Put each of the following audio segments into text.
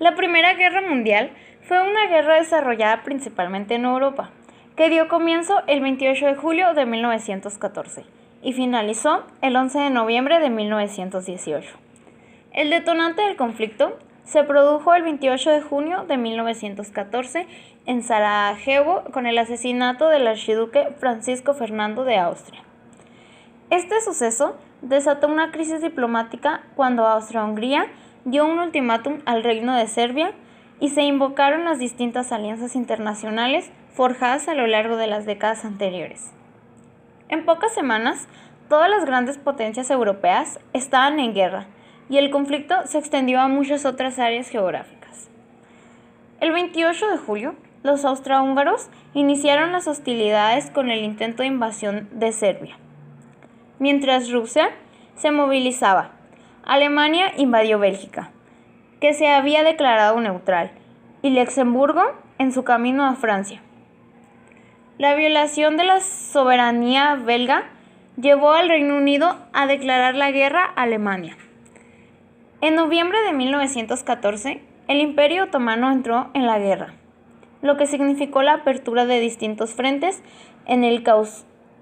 La Primera Guerra Mundial fue una guerra desarrollada principalmente en Europa, que dio comienzo el 28 de julio de 1914 y finalizó el 11 de noviembre de 1918. El detonante del conflicto se produjo el 28 de junio de 1914 en Sarajevo con el asesinato del archiduque Francisco Fernando de Austria. Este suceso desató una crisis diplomática cuando Austria-Hungría dio un ultimátum al Reino de Serbia y se invocaron las distintas alianzas internacionales forjadas a lo largo de las décadas anteriores. En pocas semanas, todas las grandes potencias europeas estaban en guerra y el conflicto se extendió a muchas otras áreas geográficas. El 28 de julio, los austrohúngaros iniciaron las hostilidades con el intento de invasión de Serbia. Mientras Rusia se movilizaba, Alemania invadió Bélgica, que se había declarado neutral, y Luxemburgo en su camino a Francia. La violación de la soberanía belga llevó al Reino Unido a declarar la guerra a Alemania. En noviembre de 1914, el Imperio Otomano entró en la guerra, lo que significó la apertura de distintos frentes en el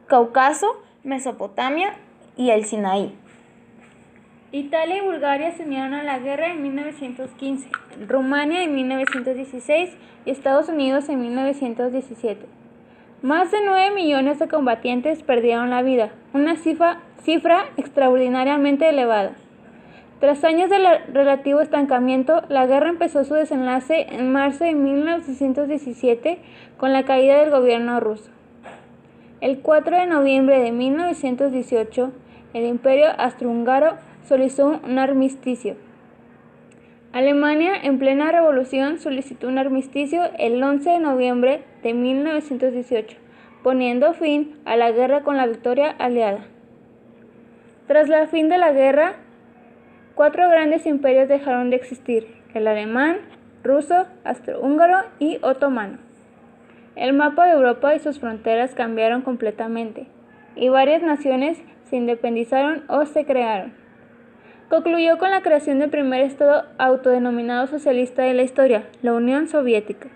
Cáucaso, Mesopotamia y el Sinaí. Italia y Bulgaria se unieron a la guerra en 1915, Rumania en 1916 y Estados Unidos en 1917. Más de 9 millones de combatientes perdieron la vida, una cifra extraordinariamente elevada. Tras años de relativo estancamiento, la guerra empezó su desenlace en marzo de 1917 con la caída del gobierno ruso. El 4 de noviembre de 1918, el Imperio Austrohúngaro solicitó un armisticio. Alemania, en plena revolución, solicitó un armisticio el 11 de noviembre de 1918, poniendo fin a la guerra con la victoria aliada. Tras el fin de la guerra, 4 grandes imperios dejaron de existir: el alemán, ruso, austrohúngaro y otomano. El mapa de Europa y sus fronteras cambiaron completamente, y varias naciones se independizaron o se crearon. Concluyó con la creación del primer estado autodenominado socialista de la historia, la Unión Soviética.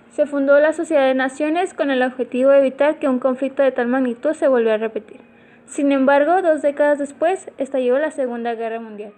Se fundó la Sociedad de Naciones con el objetivo de evitar que un conflicto de tal magnitud se volviera a repetir. Sin embargo, 2 décadas después, estalló la Segunda Guerra Mundial.